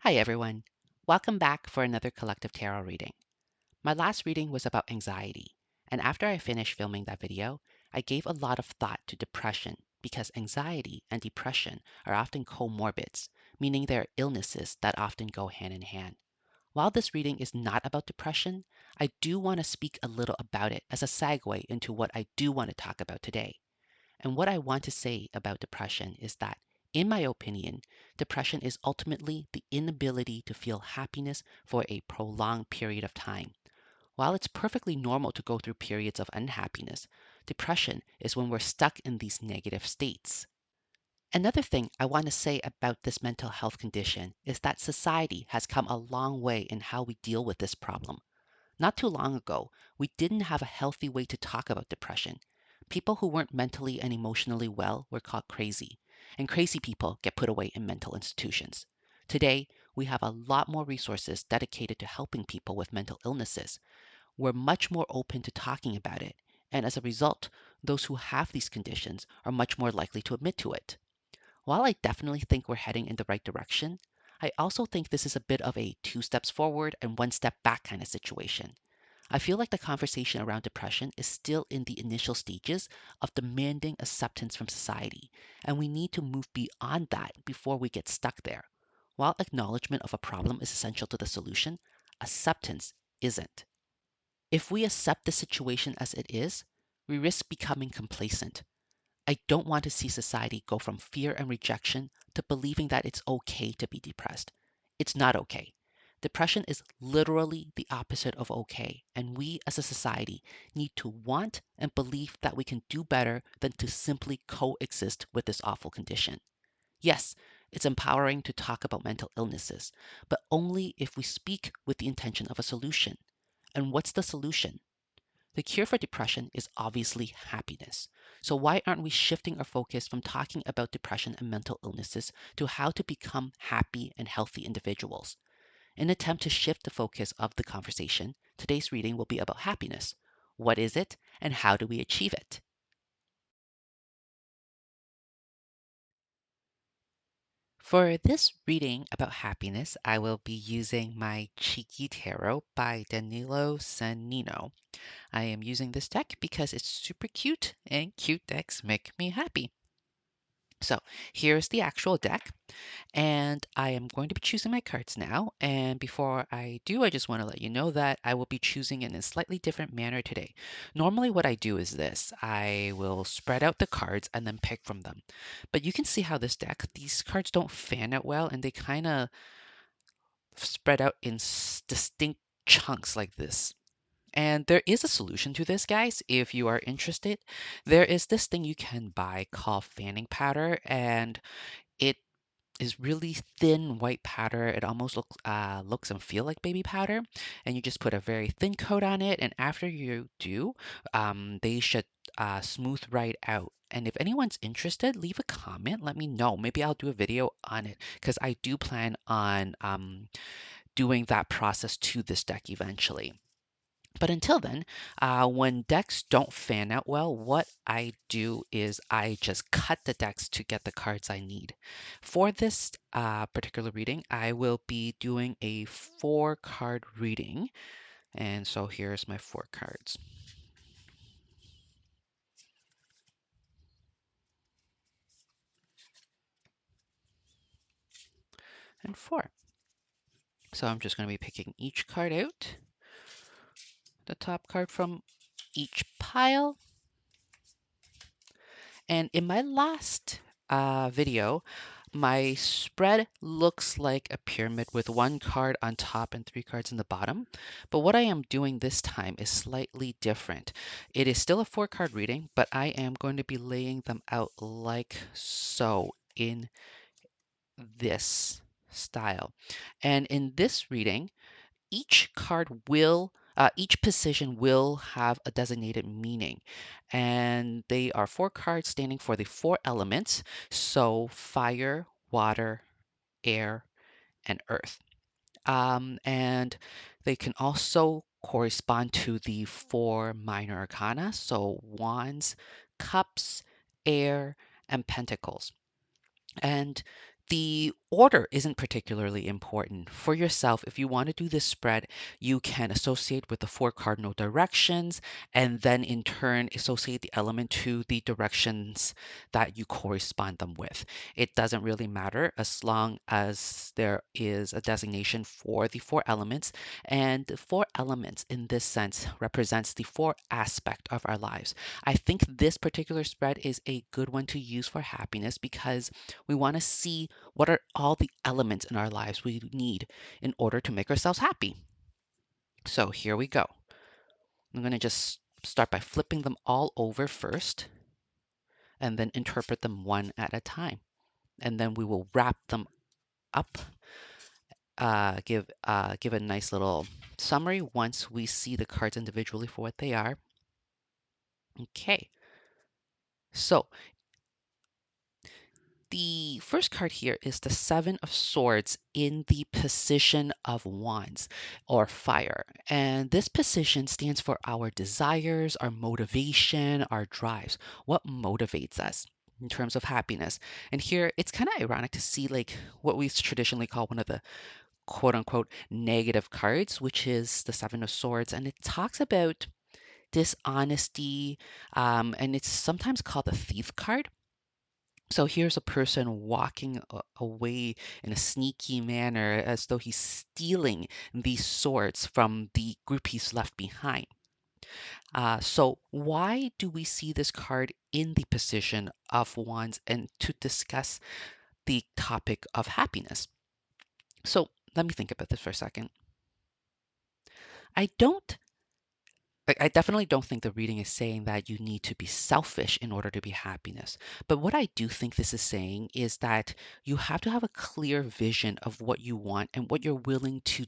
Hi, everyone. Welcome back for another collective tarot reading. My last reading was about anxiety, and after I finished filming that video, I gave a lot of thought to depression because anxiety and depression are often comorbids, meaning they are illnesses that often go hand in hand. While this reading is not about depression, I do want to speak a little about it as a segue into what I do want to talk about today. And what I want to say about depression is that, in my opinion, depression is ultimately the inability to feel happiness for a prolonged period of time. While it's perfectly normal to go through periods of unhappiness, depression is when we're stuck in these negative states. Another thing I want to say about this mental health condition is that society has come a long way in how we deal with this problem. Not too long ago, we didn't have a healthy way to talk about depression. People who weren't mentally and emotionally well were called crazy, and crazy people get put away in mental institutions. Today, we have a lot more resources dedicated to helping people with mental illnesses. We're much more open to talking about it, and as a result, those who have these conditions are much more likely to admit to it. While I definitely think we're heading in the right direction, I also think this is a bit of a two steps forward and one step back kind of situation. I feel like the conversation around depression is still in the initial stages of demanding acceptance from society, and we need to move beyond that before we get stuck there. While acknowledgement of a problem is essential to the solution, acceptance isn't. If we accept the situation as it is, we risk becoming complacent. I don't want to see society go from fear and rejection to believing that it's okay to be depressed. It's not okay. Depression is literally the opposite of okay, and we as a society need to want and believe that we can do better than to simply coexist with this awful condition. Yes, it's empowering to talk about mental illnesses, but only if we speak with the intention of a solution. And what's the solution? The cure for depression is obviously happiness. So, why aren't we shifting our focus from talking about depression and mental illnesses to how to become happy and healthy individuals? In an attempt to shift the focus of the conversation, today's reading will be about happiness. What is it, and how do we achieve it? For this reading about happiness, I will be using my Cheeky Tarot by Danilo Sanino. I am using this deck because it's super cute and cute decks make me happy. So here's the actual deck, and I am going to be choosing my cards now. And before I do, I just want to let you know that I will be choosing in a slightly different manner today. Normally, what I do is this: I will spread out the cards and then pick from them. But you can see how this deck, these cards don't fan out well, and they kind of spread out in distinct chunks like this. And there is a solution to this, guys, if you are interested. There is this thing you can buy called fanning powder, and it is really thin white powder. It almost looks and feel like baby powder, and you just put a very thin coat on it. And after you do, they should smooth right out. And if anyone's interested, leave a comment. Let me know. Maybe I'll do a video on it because I do plan on doing that process to this deck eventually. But until then, when decks don't fan out well, what I do is I just cut the decks to get the cards I need. For this particular reading, I will be doing a 4 card reading. And so here's my 4 cards. And 4. So I'm just going to be picking each card out, the top card from each pile. And in my last video, my spread looks like a pyramid with 1 card on top and 3 cards in the bottom. But what I am doing this time is slightly different. It is still a 4 card reading, but I am going to be laying them out like so in this style. And in this reading, each position will have a designated meaning, and they are 4 cards standing for the 4 elements, so fire, water, air, and earth. And they can also correspond to the 4 minor arcana, so wands, cups, air, and pentacles. And the order isn't particularly important. For yourself, if you want to do this spread, you can associate with the four cardinal directions and then in turn associate the element to the directions that you correspond them with. It doesn't really matter as long as there is a designation for the four elements. And the four elements in this sense represents the four aspect of our lives. I think this particular spread is a good one to use for happiness because we want to see what are all the elements in our lives we need in order to make ourselves happy. So here we go. I'm going to just start by flipping them all over first and then interpret them one at a time. And then we will wrap them up, give a nice little summary once we see the cards individually for what they are. Okay, so the first card here is the Seven of Swords in the position of Wands or fire. And this position stands for our desires, our motivation, our drives. What motivates us in terms of happiness? And here it's kind of ironic to see like what we traditionally call one of the quote unquote negative cards, which is the Seven of Swords. And it talks about dishonesty, and it's sometimes called the thief card. So here's a person walking away in a sneaky manner as though he's stealing these swords from the group he's left behind. So why do we see this card in the position of wands and to discuss the topic of happiness? So let me think about this for a second. I don't I definitely don't think the reading is saying that you need to be selfish in order to be happiness. But what I do think this is saying is that you have to have a clear vision of what you want and what you're willing to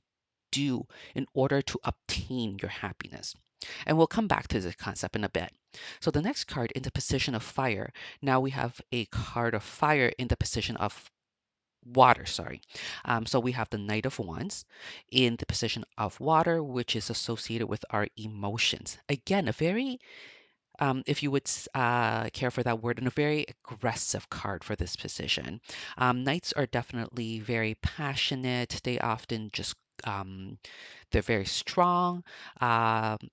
do in order to obtain your happiness. And we'll come back to this concept in a bit. So the next card in the position of fire, now we have a card of fire in the position of water, sorry. So we have the Knight of Wands in the position of water, which is associated with our emotions. Again, a very, if you would care for that word, and a very aggressive card for this position. Knights are definitely very passionate. They often just um, they're very strong,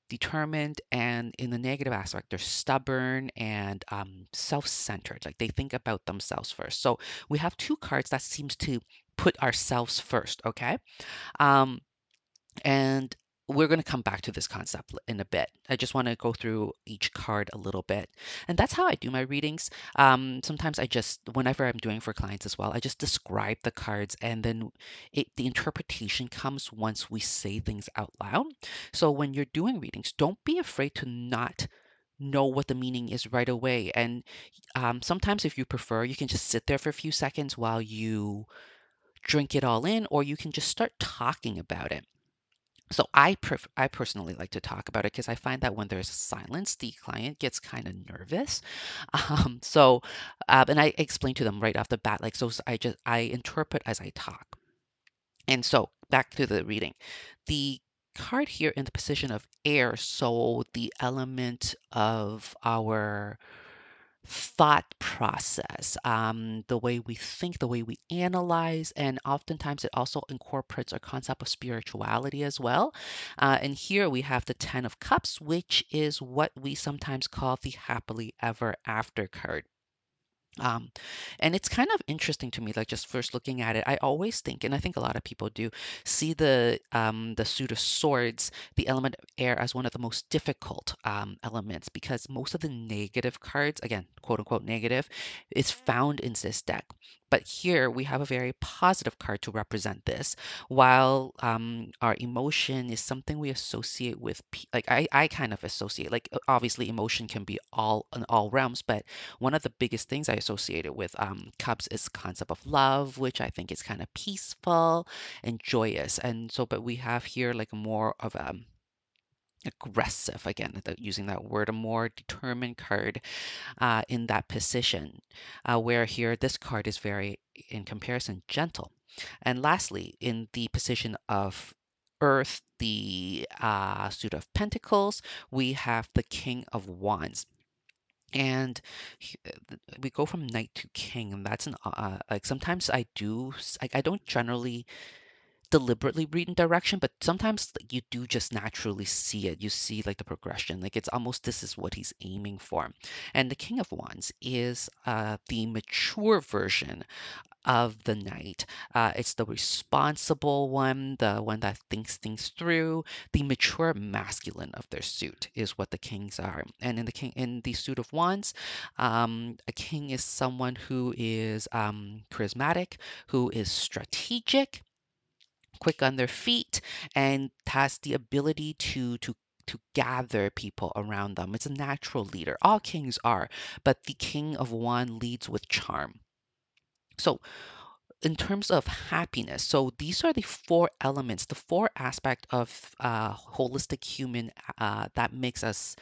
determined, and in the negative aspect, they're stubborn and self-centered. Like they think about themselves first. So we have two cards that seems to put ourselves first. Okay, um, and we're going to come back to this concept in a bit. I just want to go through each card a little bit. And that's how I do my readings. Sometimes I just, whenever I'm doing for clients as well, I just describe the cards and then the interpretation comes once we say things out loud. So when you're doing readings, don't be afraid to not know what the meaning is right away. And sometimes if you prefer, you can just sit there for a few seconds while you drink it all in, or you can just start talking about it. So I personally like to talk about it because I find that when there's silence, the client gets kind of nervous. So, and I explain to them right off the bat, like, I interpret as I talk. And so back to the reading. The card here in the position of air, so the element of our thought process, the way we think, the way we analyze, and oftentimes it also incorporates a concept of spirituality as well. And here we have the Ten of Cups, which is what we sometimes call the happily ever after card. Um, and it's kind of interesting to me, like just first looking at it, I always think, and I think a lot of people do, see the suit of swords, the element of air, as one of the most difficult elements because most of the negative cards, again, quote unquote negative, is found in this deck. But here we have a very positive card to represent this, while our emotion is something we associate with, like I kind of associate, like obviously emotion can be all in all realms, but one of the biggest things I associated with Cubs is concept of love, which I think is kind of peaceful and joyous. And so, but we have here like more of a aggressive, again, using that word, a more determined card in that position, where here this card is very, in comparison, gentle. And lastly, in the position of Earth, the suit of Pentacles, we have the King of Wands. And we go from knight to king, and that's an like sometimes I don't generally deliberately read in direction, but sometimes like, you do just naturally see it. You see like the progression, like it's almost this is what he's aiming for. And the King of Wands is the mature version of the knight. It's the responsible one, the one that thinks things through. The mature masculine of their suit is what the kings are. And in the suit of wands, a king is someone who is charismatic, who is strategic, quick on their feet, and has the ability to gather people around them. It's a natural leader. All kings are, but the king of one leads with charm. So in terms of happiness, so these are the four elements, the four aspect of holistic human that makes us.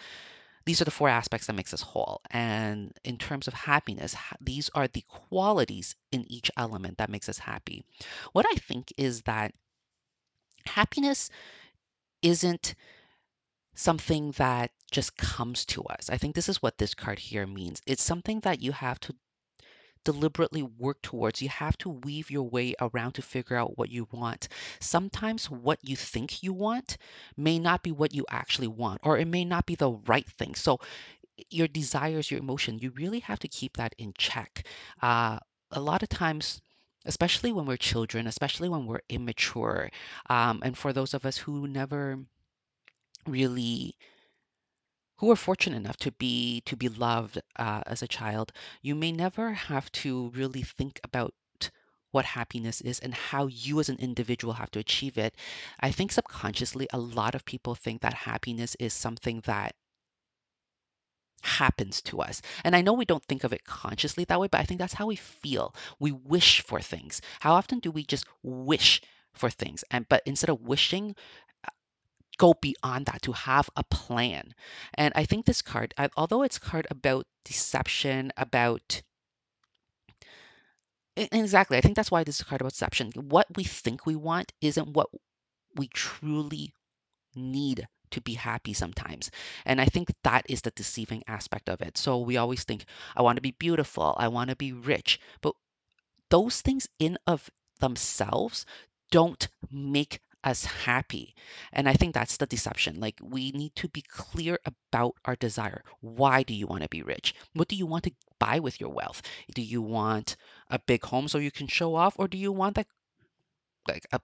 These are the four aspects that makes us whole. And in terms of happiness, these are the qualities in each element that makes us happy. What I think is that happiness isn't something that just comes to us. I think this is what this card here means. It's something that you have to deliberately work towards. You have to weave your way around to figure out what you want. Sometimes what you think you want may not be what you actually want, or it may not be the right thing. So, your desires, your emotion, you really have to keep that in check. A lot of times, especially when we're children, especially when we're immature, and for those of us who never really who are fortunate enough to be loved as a child, you may never have to really think about what happiness is and how you as an individual have to achieve it. I think subconsciously, a lot of people think that happiness is something that happens to us. And I know we don't think of it consciously that way, but I think that's how we feel. We wish for things. How often do we just wish for things? And but instead of wishing, go beyond that to have a plan. And I think this card, although it's a card about deception, about exactly, I think that's why this is a card about deception. What we think we want isn't what we truly need to be happy sometimes. And I think that is the deceiving aspect of it. So we always think, I want to be beautiful, I want to be rich. But those things in of themselves don't make us happy. And I think that's the deception. Like we need to be clear about our desire. Why do you want to be rich? What do you want to buy with your wealth? Do you want a big home so you can show off, or do you want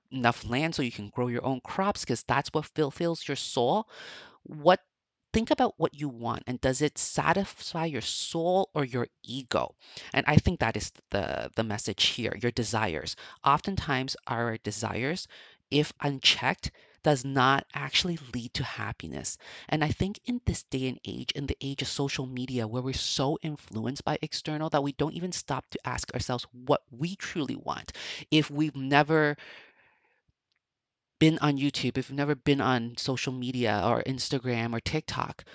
enough land so you can grow your own crops because that's what fulfills your soul? What Think about what you want, and does it satisfy your soul or your ego? And I think that is the message here, your desires. Oftentimes our desires, if unchecked, does not actually lead to happiness. And I think in this day and age, in the age of social media, where we're so influenced by external that we don't even stop to ask ourselves what we truly want. If we've never been on YouTube, if we've never been on social media or Instagram or TikTok,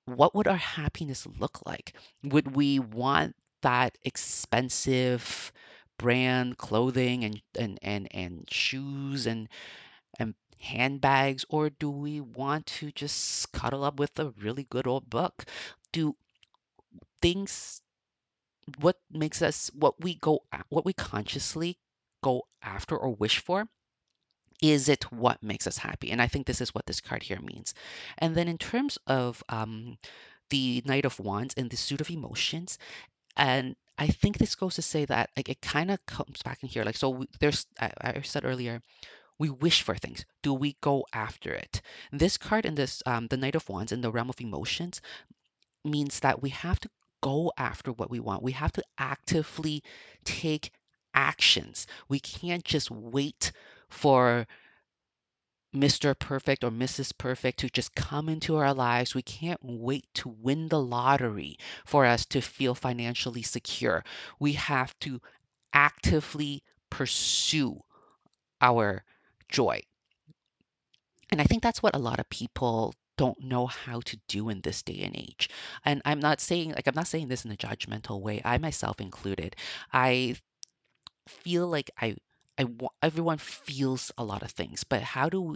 what would our happiness look like? Would we want that expensive brand clothing and shoes and handbags, or do we want to just cuddle up with a really good old book? Do things what makes us what we consciously go after or wish for, is it what makes us happy? And I think this is what this card here means. And then in terms of the Knight of Wands and the suit of emotions, and I think this goes to say that like it kind of comes back in here. Like so, I said earlier, we wish for things. Do we go after it? This card in this the Knight of Wands in the realm of emotions means that we have to go after what we want. We have to actively take actions. We can't just wait for Mr. Perfect or Mrs. Perfect to just come into our lives. We can't wait to win the lottery for us to feel financially secure. We have to actively pursue our joy. And I think that's what a lot of people don't know how to do in this day and age. And I'm not saying this in a judgmental way. I myself included. I feel like everyone feels a lot of things, but how do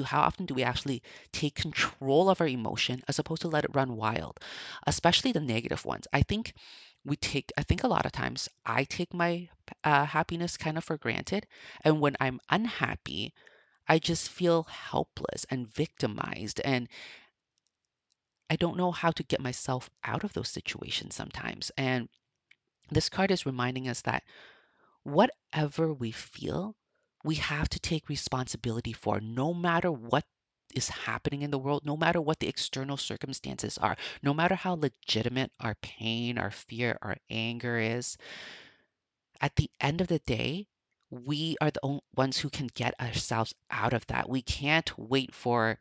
how often do we actually take control of our emotion as opposed to let it run wild, especially the negative ones? I think a lot of times I take my happiness kind of for granted, and when I'm unhappy, I just feel helpless and victimized, and I don't know how to get myself out of those situations sometimes. And this card is reminding us that whatever we feel, we have to take responsibility for, no matter what is happening in the world, no matter what the external circumstances are, no matter how legitimate our pain, our fear, our anger is. At the end of the day, we are the ones who can get ourselves out of that. We can't wait for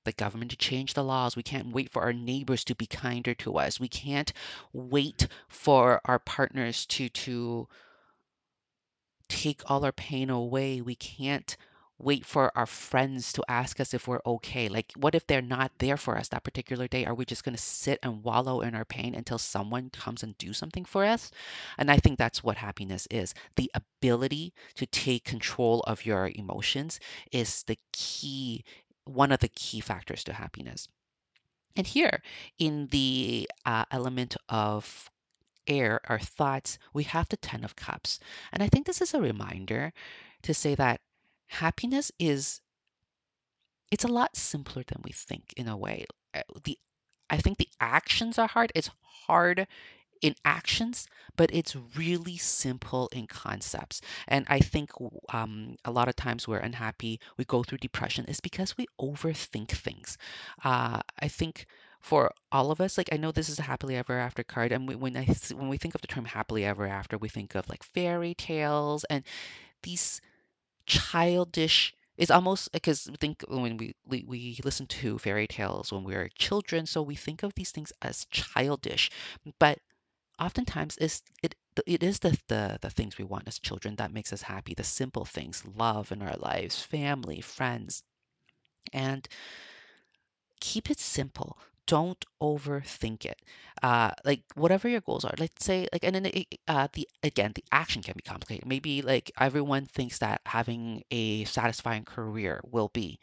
the government to change the laws. We can't wait for our neighbors to be kinder to us. We can't wait for our partners to take all our pain away. We can't wait for our friends to ask us if we're okay. Like, what if they're not there for us that particular day? Are we just going to sit and wallow in our pain until someone comes and do something for us? And I think that's what happiness is. The ability to take control of your emotions is the key, one of the key factors to happiness. And here in the element of air, our thoughts, we have the Ten of Cups. And I think this is a reminder to say that happiness is, it's a lot simpler than we think in a way. The I think the actions are hard. It's hard in actions, but it's really simple in concepts. And I think a lot of times we're unhappy, we go through depression, is because we overthink things. I think for all of us, like I know this is a happily ever after card, and when we think of the term happily ever after, we think of like fairy tales and these childish. It's almost because we think when we listen to fairy tales when we were children, so we think of these things as childish, but oftentimes it is the things we want as children that makes us happy, the simple things, love in our lives, family, friends, and keep it simple. Don't overthink it. Like whatever your goals are, let's say like, and then the again the action can be complicated. Maybe like everyone thinks that having a satisfying career will be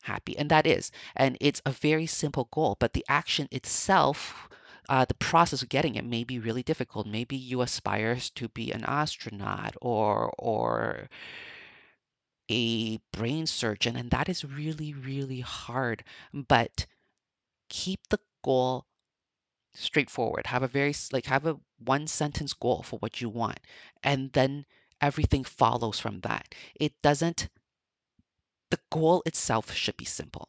happy, and that is, and it's a very simple goal, but the action itself, the process of getting it may be really difficult. Maybe you aspire to be an astronaut or a brain surgeon, and that is really, really hard. But keep the goal straightforward. Have a have a one sentence goal for what you want, and then everything follows from that. It doesn't, the goal itself should be simple.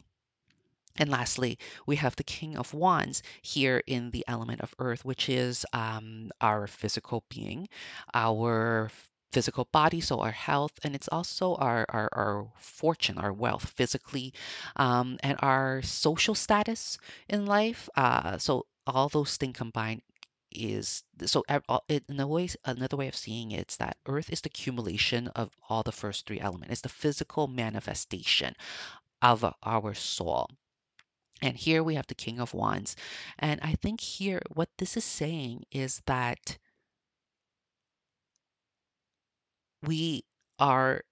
And lastly, we have the King of Wands here in the element of Earth, which is our physical being, our physical body, so our health, and it's also our fortune, our wealth physically, and our social status in life. So all those things combined is so in a way, another way of seeing it is that Earth is the accumulation of all the first three elements. It's the physical manifestation of our soul. And here we have the King of Wands. And I think here what this is saying is that we are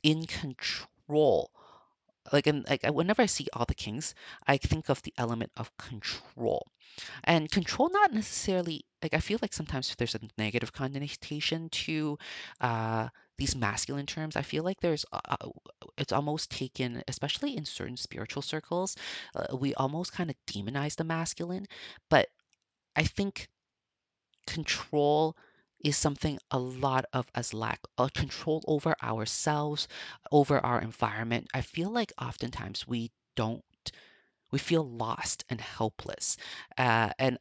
in control. Whenever I see all the kings, I think of the element of control. And control not necessarily, like I feel like sometimes there's a negative connotation to these masculine terms. I feel like it's almost taken, especially in certain spiritual circles, we almost kind of demonize the masculine. But I think control is something a lot of us lack, control over ourselves, over our environment. I feel like oftentimes we feel lost and helpless. And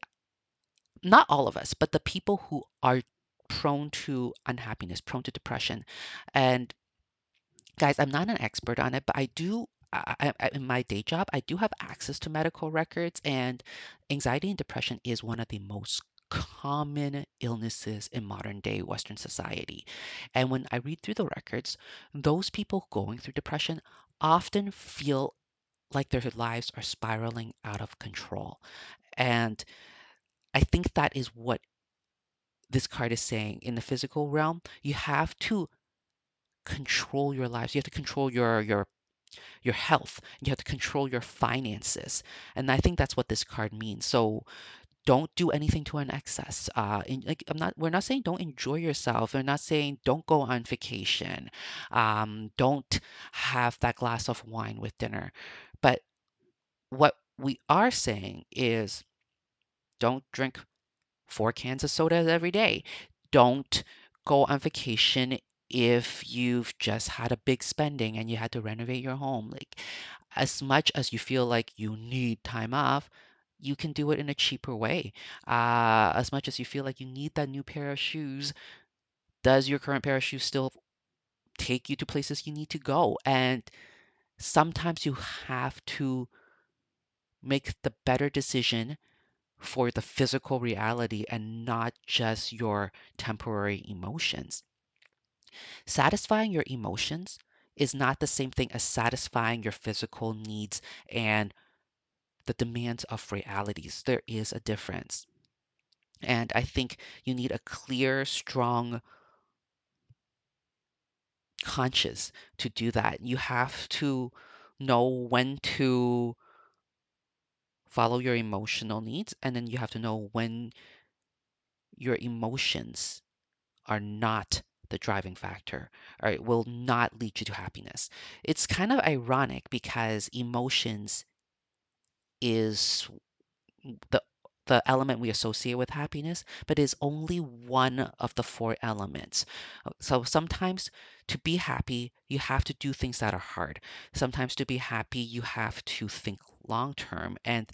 not all of us, but the people who are prone to unhappiness, prone to depression. And guys, I'm not an expert on it, but I do. In my day job, I do have access to medical records, and anxiety and depression is one of the most common illnesses in modern day Western society. And when I read through the records, those people going through depression often feel like their lives are spiraling out of control. And I think that is what this card is saying in the physical realm, you have to control your lives. You have to control your health. You have to control your finances. And I think that's what this card means. So don't do anything to an excess. Like we're not saying don't enjoy yourself. We're not saying don't go on vacation. Don't have that glass of wine with dinner. But what we are saying is don't drink 4 cans of soda every day. Don't go on vacation if you've just had a big spending and you had to renovate your home. Like, as much as you feel like you need time off, you can do it in a cheaper way. As much as you feel like you need that new pair of shoes, does your current pair of shoes still take you to places you need to go? And sometimes you have to make the better decision for the physical reality and not just your temporary emotions. Satisfying your emotions is not the same thing as satisfying your physical needs and the demands of realities. There is a difference. And I think you need a clear, strong conscious to do that. You have to know when to follow your emotional needs, and then you have to know when your emotions are not the driving factor or it will not lead you to happiness. It's kind of ironic because emotions is the the element we associate with happiness, but is only one of the 4 elements. So sometimes to be happy, you have to do things that are hard. Sometimes to be happy, you have to think long term and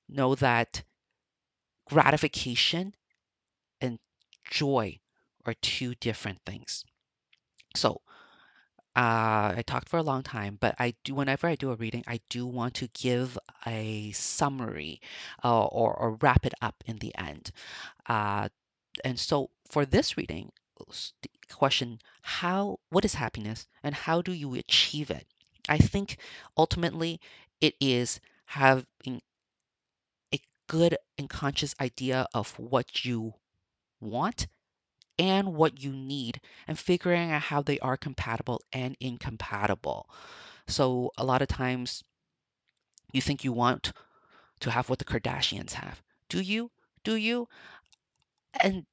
know that gratification and joy are 2 different things. So I talked for a long time, but whenever I do a reading, I do want to give a summary or wrap it up in the end. Uh, and so for this reading, the question, what is happiness and how do you achieve it? I think ultimately it is having a good and conscious idea of what you want and what you need and figuring out how they are compatible and incompatible. So a lot of times you think you want to have what the Kardashians have. Do you? Do you? And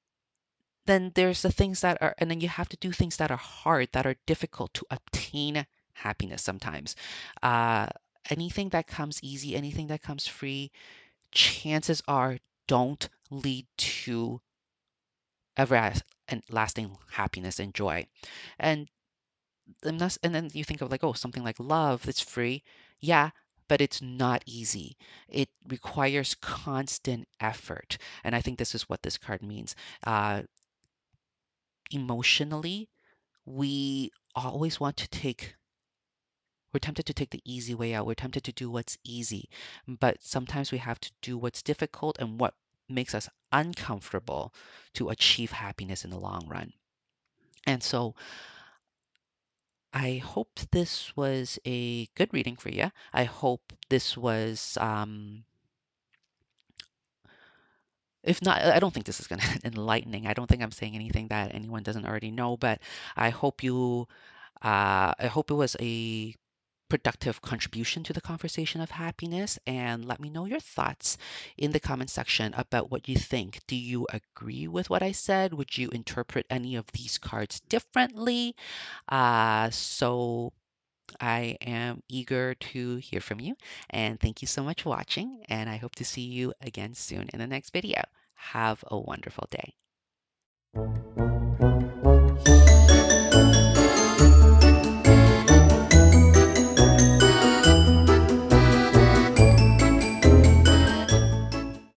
then there's the things that are, and then you have to do things that are hard, that are difficult to obtain happiness sometimes. Uh, Anything that comes easy, anything that comes free, chances are don't lead to and lasting happiness and joy. And and then you think of like, oh, something like love that's free. Yeah, but it's not easy. It requires constant effort. And I think this is what this card means. Uh, Emotionally, we always want to we're tempted to take the easy way out. We're tempted to do what's easy. But sometimes we have to do what's difficult and what makes us uncomfortable to achieve happiness in the long run. And so I hope this was a good reading for you. I hope this was, if not, I don't think this is going to enlightening. I don't think I'm saying anything that anyone doesn't already know, but I hope I hope it was a productive contribution to the conversation of happiness. And let me know your thoughts in the comment section about what you think. Do you agree with what I said? Would you interpret any of these cards differently? So I am eager to hear from you. And thank you so much for watching. And I hope to see you again soon in the next video. Have a wonderful day.